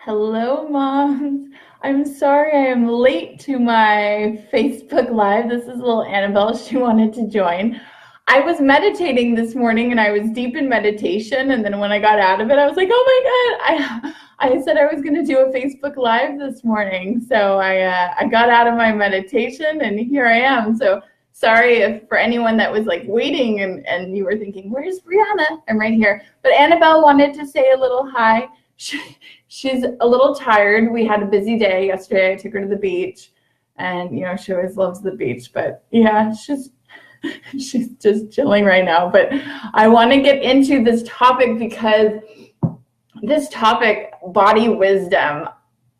Hello, moms. I'm sorry I am late to my Facebook Live. This is little Annabelle. She wanted to join. I was meditating this morning and I was deep in meditation. And then when I got out of it, I was like, oh my God, I said I was going to do a Facebook Live this morning. So I got out of my meditation and here I am. So sorry if for anyone that was like waiting and you were thinking, where's Brianna? I'm right here. But Annabelle wanted to say a little hi. She's a little tired. We had a busy day yesterday. I took her to the beach, and she always loves the beach. But yeah, she's just chilling right now. But I want to get into this topic because this topic, body wisdom.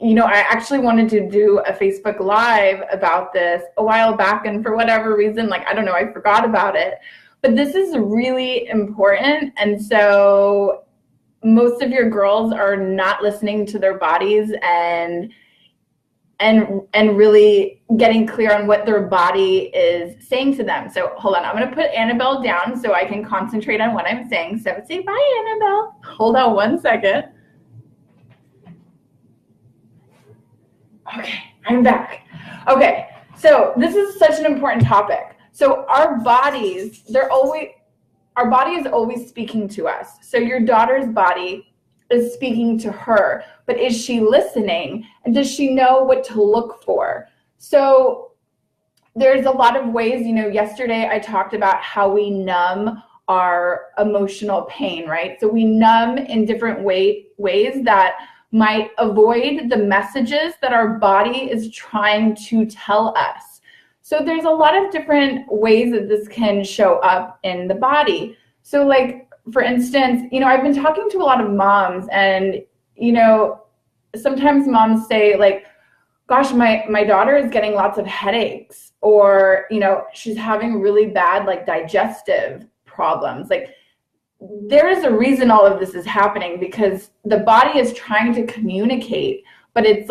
I actually wanted to do a Facebook Live about this a while back, and for whatever reason, I don't know, I forgot about it. But this is really important, and so most of your girls are not listening to their bodies and really getting clear on what their body is saying to them. So hold on, I'm going to put Annabelle down so I can concentrate on what I'm saying. So say bye, Annabelle. Hold on one second. Okay, I'm back. Okay, so this is such an important topic. So our bodies, our body is always speaking to us. So your daughter's body is speaking to her, but is she listening? And does she know what to look for? So there's a lot of ways, yesterday I talked about how we numb our emotional pain, right? So we numb in different ways that might avoid the messages that our body is trying to tell us. So there's a lot of different ways that this can show up in the body. So for instance, I've been talking to a lot of moms and, sometimes moms say gosh, my daughter is getting lots of headaches, or, she's having really bad digestive problems. There is a reason all of this is happening because the body is trying to communicate, but it's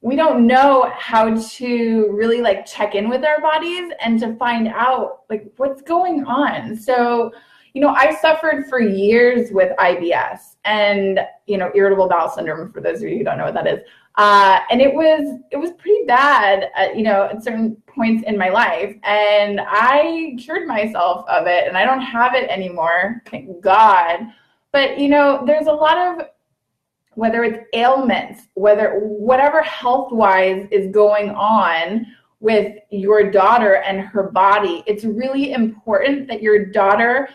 we don't know how to really check in with our bodies and to find out what's going on. So, I suffered for years with IBS and, irritable bowel syndrome, for those of you who don't know what that is. And it was pretty bad at certain points in my life, and I cured myself of it and I don't have it anymore, thank God. But, there's a lot of, whether it's ailments, whatever health-wise is going on with your daughter and her body, it's really important that your daughter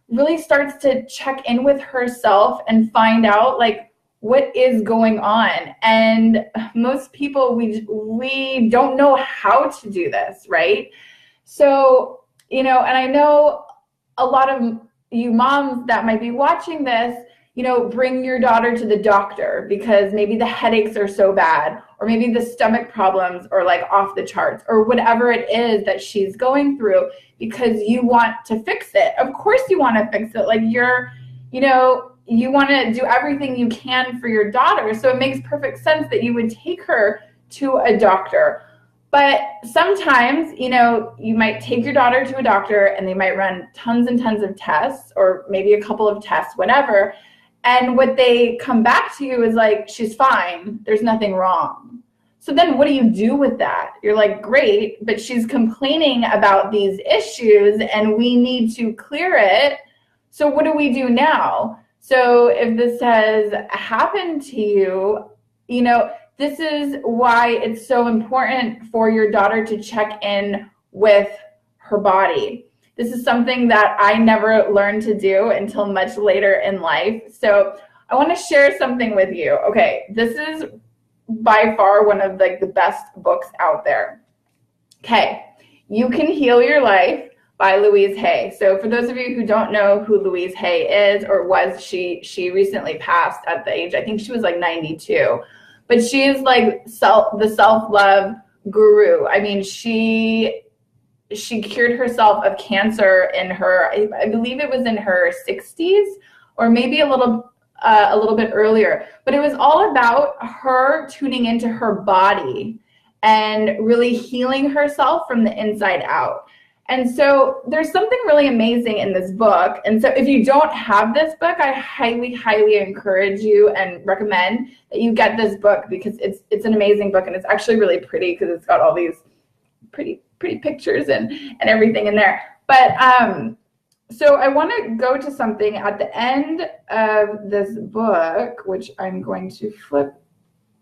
really starts to check in with herself and find out what is going on. And most people, we don't know how to do this, right? So, and I know a lot of you moms that might be watching this, bring your daughter to the doctor because maybe the headaches are so bad, or maybe the stomach problems are off the charts, or whatever it is that she's going through, because you want to fix it. Of course you want to fix it. You want to do everything you can for your daughter. So it makes perfect sense that you would take her to a doctor. But sometimes, you might take your daughter to a doctor and they might run tons and tons of tests, or maybe a couple of tests, whatever. And what they come back to you is she's fine, there's nothing wrong. So then what do you do with that? You're great, but she's complaining about these issues and we need to clear it. So what do we do now? So if this has happened to you, this is why it's so important for your daughter to check in with her body. This is something that I never learned to do until much later in life. So I want to share something with you. Okay, this is by far one of the best books out there. Okay, You Can Heal Your Life by Louise Hay. So for those of you who don't know who Louise Hay is or was, she recently passed at the age, I think she was 92. But she is the self-love guru. I mean, she cured herself of cancer in her, I believe it was in her 60s, or maybe a little bit earlier. But it was all about her tuning into her body and really healing herself from the inside out. And so there's something really amazing in this book. And so if you don't have this book, I highly, highly encourage you and recommend that you get this book, because it's an amazing book, and it's actually really pretty because it's got all these pretty pictures and everything in there. But so I want to go to something at the end of this book, which I'm going to flip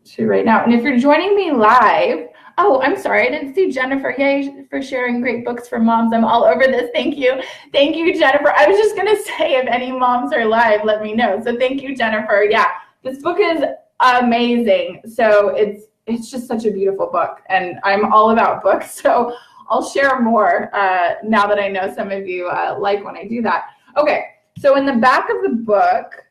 to right now. And if you're joining me live, oh, I'm sorry, I didn't see Jennifer. Yay for sharing great books for moms. I'm all over this. Thank you. Thank you, Jennifer. I was just going to say, if any moms are live, let me know. So thank you, Jennifer. Yeah, this book is amazing. So it's just such a beautiful book, and I'm all about books. So I'll share more now that I know some of you like when I do that. Okay, so in the back of the book,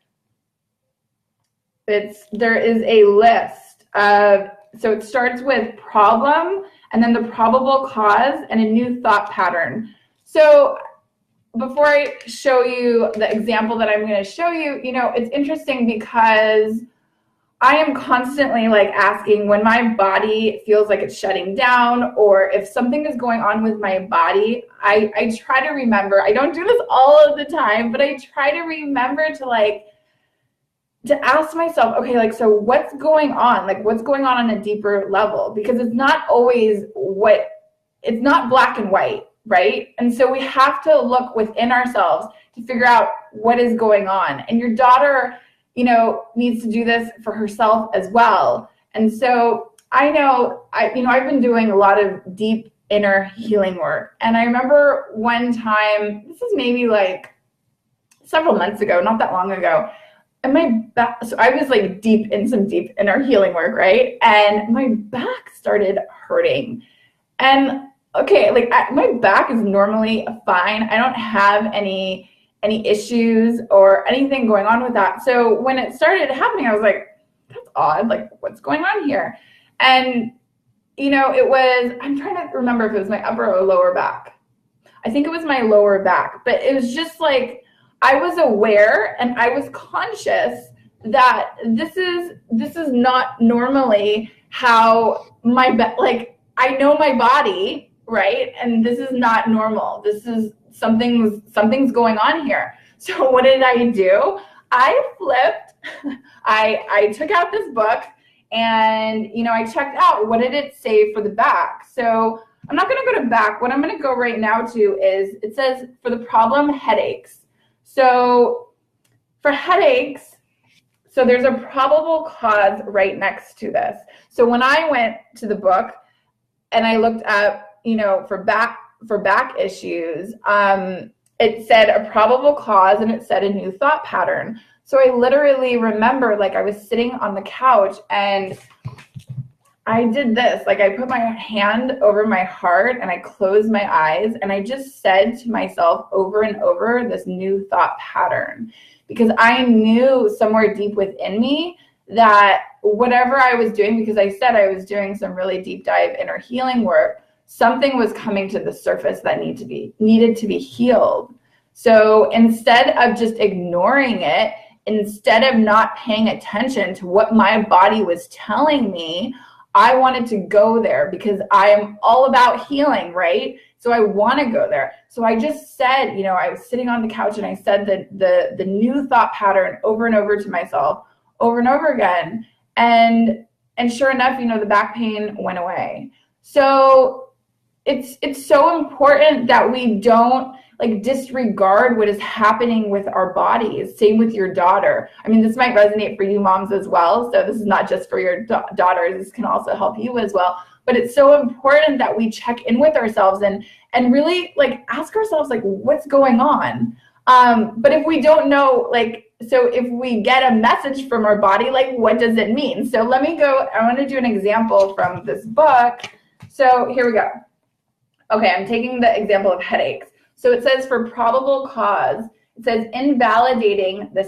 there is a list of, so it starts with problem, and then the probable cause, and a new thought pattern. So before I show you the example that I'm going to show you, it's interesting because I am constantly like asking when my body feels like it's shutting down, or if something is going on with my body. I try to remember, I don't do this all of the time, but I try to remember to ask myself, okay, like, so what's going on? Like, what's going on a deeper level? Because it's not always it's not black and white, right? And so we have to look within ourselves to figure out what is going on. And your daughter, needs to do this for herself as well. And so I know, I've been doing a lot of deep inner healing work. And I remember one time, this is maybe like several months ago, not that long ago, and my back, so I was like deep inner healing work, right? And my back started hurting. And okay, like my back is normally fine. I don't have any issues or anything going on with that. So when it started happening, I was like, that's odd. Like, what's going on here? And, I'm trying to remember if it was my upper or lower back. I think it was my lower back, but it was just like, I was aware and I was conscious that this is not normally how I know my body, right? And this is not normal. This is something's going on here. So what did I do? I flipped. I took out this book, and I checked out, what did it say for the back. So I'm not going to go to back. What I'm going to go right now to is, it says for the problem, headaches. So for headaches, so there's a probable cause right next to this. So when I went to the book and I looked up, for back issues, it said a probable cause, and it said a new thought pattern. So I literally remember, like, I was sitting on the couch and I did this, like, I put my hand over my heart and I closed my eyes, and I just said to myself over and over this new thought pattern, because I knew somewhere deep within me that whatever I was doing, because I said I was doing some really deep dive inner healing work, something was coming to the surface that needed to be healed. So instead of just ignoring it, instead of not paying attention to what my body was telling me, I wanted to go there, because I am all about healing, right? So I want to go there. So I just said, I was sitting on the couch and I said the new thought pattern over and over to myself, over and over again. And sure enough, the back pain went away. So it's so important that we don't disregard what is happening with our bodies. Same with your daughter. I mean, this might resonate for you moms as well. So this is not just for your daughters. This can also help you as well. But it's so important that we check in with ourselves and really ask ourselves what's going on. But if we don't know, so if we get a message from our body, what does it mean? So let me go. I want to do an example from this book. So here we go. Okay, I'm taking the example of headaches. So it says for probable cause, it says invalidating the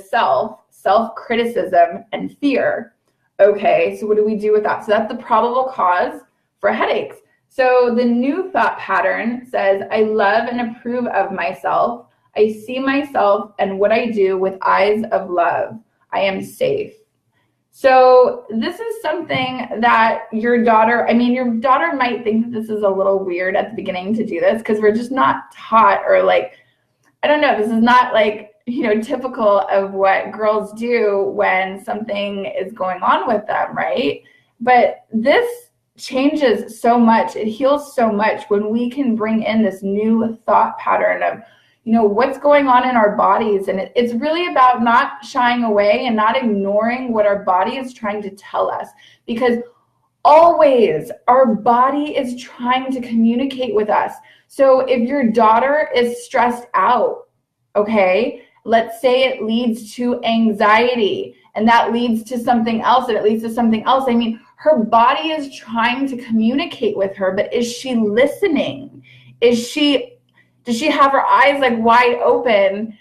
self-criticism, and fear. Okay, so what do we do with that? So that's the probable cause for headaches. So the new thought pattern says, I love and approve of myself. I see myself and what I do with eyes of love. I am safe. So this is something that your daughter might think that this is a little weird at the beginning to do this because we're just not taught, or like, I don't know, this is not like, typical of what girls do when something is going on with them, right? But this changes so much, it heals so much when we can bring in this new thought pattern of, what's going on in our bodies. And it's really about not shying away and not ignoring what our body is trying to tell us, because always our body is trying to communicate with us. So if your daughter is stressed out, okay, let's say it leads to anxiety, and that leads to something else, and it leads to something else. I mean, her body is trying to communicate with her, but is she listening? Does she have her eyes like wide open,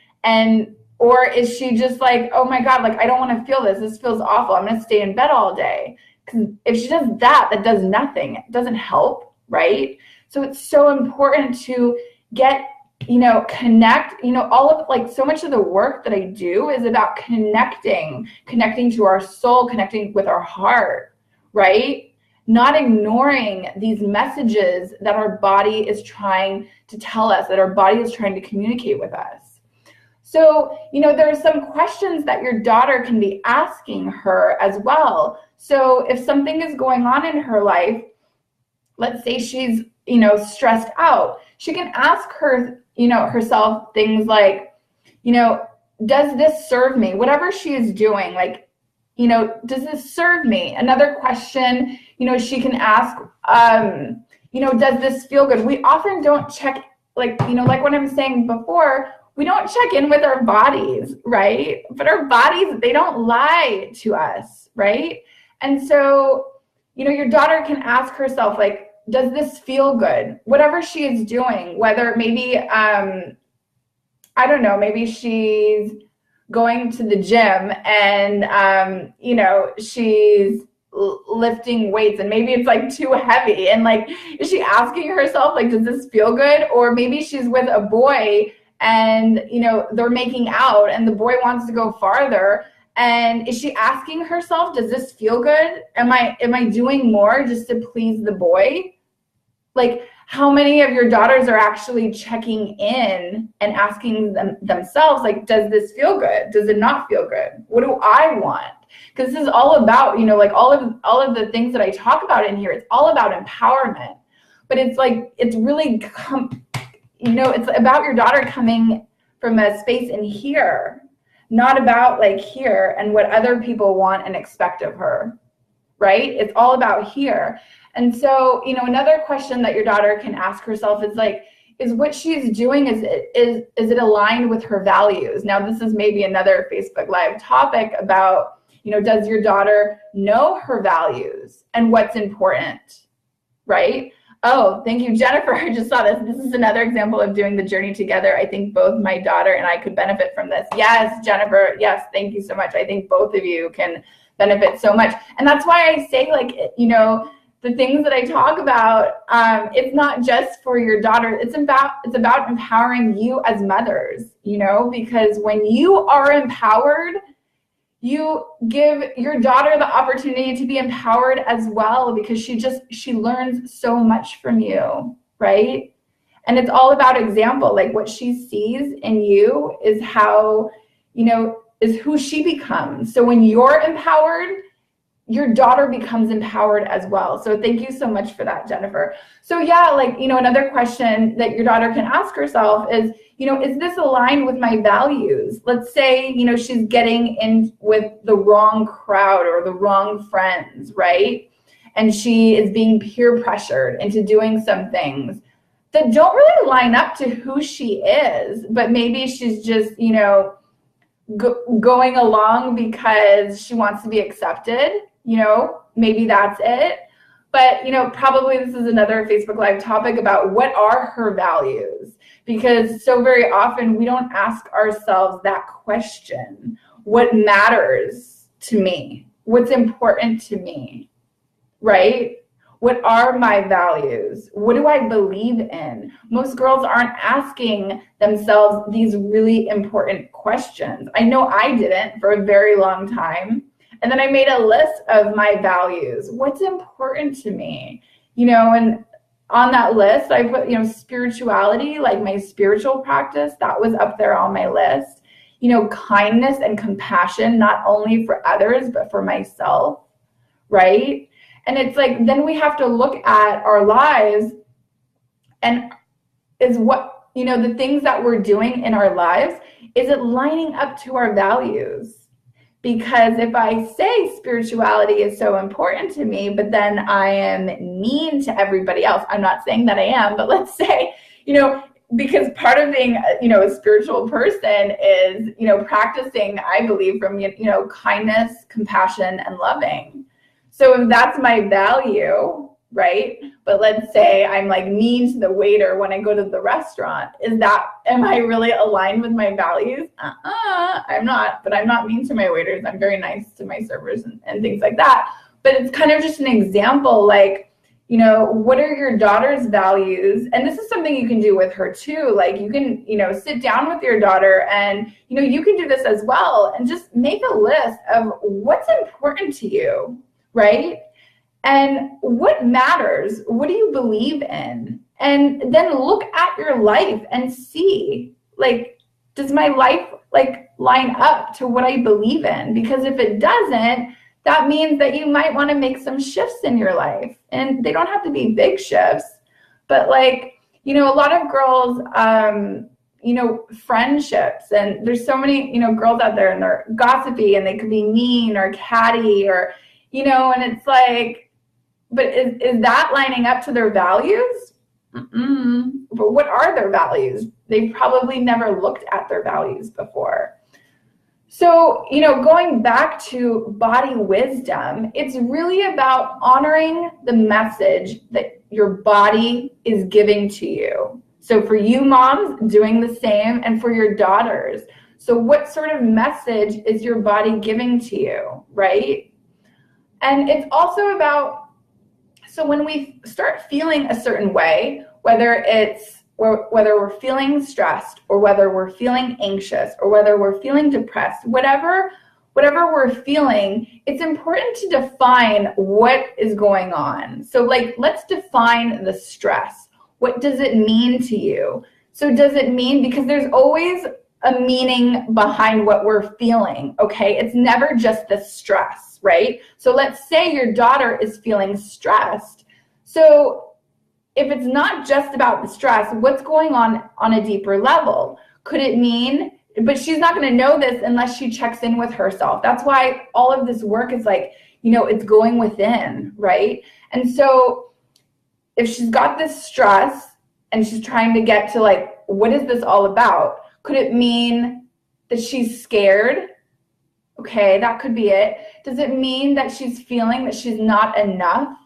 or is she just like, oh my God, like, I don't want to feel this. This feels awful. I'm going to stay in bed all day. Because if she does that does nothing. It doesn't help, right? So it's so important to get, connect, all of, like, so much of the work that I do is about connecting to our soul, connecting with our heart, right? Not ignoring these messages that our body is trying to tell us, that our body is trying to communicate with us. So, there are some questions that your daughter can be asking her as well. So if something is going on in her life, let's say she's, stressed out, she can ask herself things like, does this serve me? Whatever she is doing, like, does this serve me? Another question, she can ask, does this feel good? We often don't check, like what I'm saying before, we don't check in with our bodies, right? But our bodies, they don't lie to us, right? And so, your daughter can ask herself, like, does this feel good? Whatever she is doing, whether maybe, I don't know, maybe she's going to the gym and, she's lifting weights and maybe it's like too heavy. And like, is she asking herself, like, does this feel good? Or maybe she's with a boy and, they're making out and the boy wants to go farther. And is she asking herself, does this feel good? Am I doing more just to please the boy? Like, how many of your daughters are actually checking in and asking themselves, like, does this feel good? Does it not feel good? What do I want? Because this is all about, like all of the things that I talk about in here, it's all about empowerment. But it's like, it's really, it's about your daughter coming from a space in here, not about like here and what other people want and expect of her, right? It's all about here. And so, another question that your daughter can ask herself is like, is what she's doing, is it aligned with her values? Now, this is maybe another Facebook Live topic about, does your daughter know her values and what's important, right? Oh, thank you, Jennifer. I just saw this. This is another example of doing the journey together. I think both my daughter and I could benefit from this. Yes, Jennifer. Yes, thank you so much. I think both of you can benefit so much. And that's why I say, like, the things that I talk about, it's not just for your daughter. It's about empowering you as mothers, because when you are empowered, you give your daughter the opportunity to be empowered as well, because she learns so much from you, right? And it's all about example. Like, what she sees in you is how, is who she becomes. So when you're empowered, your daughter becomes empowered as well. So thank you so much for that, Jennifer. So yeah, like, another question that your daughter can ask herself is, is this aligned with my values? Let's say, she's getting in with the wrong crowd or the wrong friends, right? And she is being peer pressured into doing some things that don't really line up to who she is, but maybe she's just, going along because she wants to be accepted. Maybe that's it. But, probably this is another Facebook Live topic about what are her values, because so very often we don't ask ourselves that question. What matters to me? What's important to me, right? What are my values? What do I believe in? Most girls aren't asking themselves these really important questions. I know I didn't for a very long time. And then I made a list of my values. What's important to me? And on that list, I put, spirituality, like my spiritual practice, that was up there on my list. Kindness and compassion, not only for others, but for myself, right? And it's like, then we have to look at our lives and is what, the things that we're doing in our lives, is it lining up to our values? Because if I say spirituality is so important to me, but then I am mean to everybody else, I'm not saying that I am, but let's say, because part of being, a spiritual person is, practicing, I believe, from, kindness, compassion, and loving. So if that's my value, right? But let's say I'm like mean to the waiter when I go to the restaurant. Am I really aligned with my values? I'm not, but I'm not mean to my waiters. I'm very nice to my servers and things like that. But it's kind of just an example, like, what are your daughter's values? And this is something you can do with her too. Like you can, sit down with your daughter and, you can do this as well and just make a list of what's important to you, right? And what matters? What do you believe in? And then look at your life and see, like, does my life like line up to what I believe in? Because if it doesn't, that means that you might want to make some shifts in your life. And they don't have to be big shifts, but like, a lot of girls, friendships, and there's so many, girls out there and they're gossipy and they could be mean or catty or, and it's like, but is that lining up to their values? But what are their values? They probably never looked at their values before. So, going back to body wisdom, it's really about honoring the message that your body is giving to you. So for you moms, doing the same, and for your daughters. So what sort of message is your body giving to you, right? And it's also about, so when we start feeling a certain way, whether we're feeling stressed or whether we're feeling anxious or whether we're feeling depressed, whatever we're feeling, it's important to define what is going on. So like, let's define the stress. What does it mean to you? So does it mean, because there's always a meaning behind what we're feeling, okay? It's never just the stress, right? So let's say your daughter is feeling stressed. So if it's not just about the stress, what's going on a deeper level? Could it mean, but she's not going to know this unless she checks in with herself. That's why all of this work is like, it's going within, right? And so if she's got this stress and she's trying to get to like, what is this all about? Could it mean that she's scared? Okay, that could be it. Does it mean that she's feeling that she's not enough?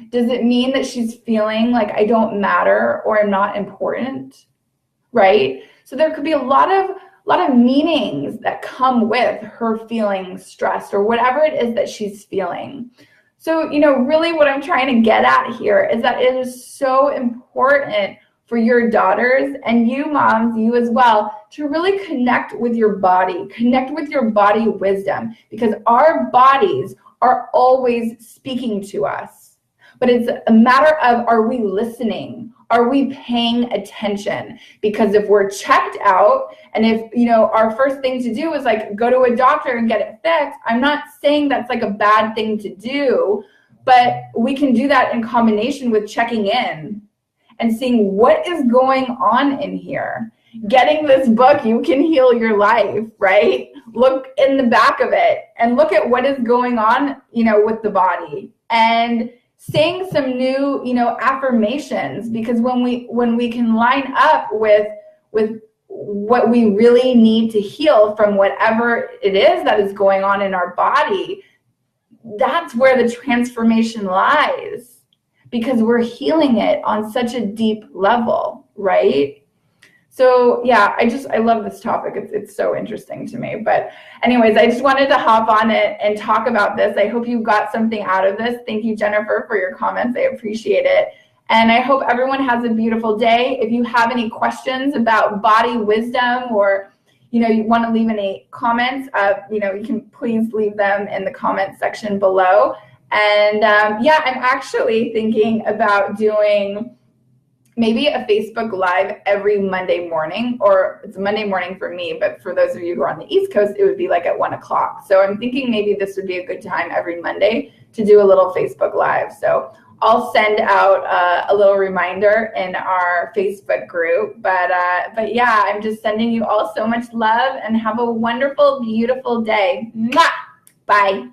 Does it mean that she's feeling like I don't matter or I'm not important? Right? So there could be a lot of meanings that come with her feeling stressed or whatever it is that she's feeling. So, really what I'm trying to get at here is that it is so important for your daughters and you moms, you as well, to really connect with your body, connect with your body wisdom, because our bodies are always speaking to us. But it's a matter of, are we listening? Are we paying attention? Because if we're checked out and if, our first thing to do is like go to a doctor and get it fixed, I'm not saying that's like a bad thing to do, but we can do that in combination with checking in and seeing what is going on in here. Getting this book, You Can Heal Your Life, right? Look in the back of it and look at what is going on, with the body, and saying some new, affirmations, because when we can line up with what we really need to heal from whatever it is that is going on in our body, that's where the transformation lies, because we're healing it on such a deep level, right? So yeah, I love this topic. It's so interesting to me. But anyways, I just wanted to hop on it and talk about this. I hope you got something out of this. Thank you, Jennifer, for your comments. I appreciate it. And I hope everyone has a beautiful day. If you have any questions about body wisdom or, you want to leave any comments, you can please leave them in the comment section below. And yeah, I'm actually thinking about doing maybe a Facebook Live every Monday morning, or it's Monday morning for me, but for those of you who are on the East Coast, it would be like at 1 o'clock. So I'm thinking maybe this would be a good time every Monday to do a little Facebook Live. So I'll send out a little reminder in our Facebook group. But yeah, I'm just sending you all so much love, and have a wonderful, beautiful day. Mwah! Bye.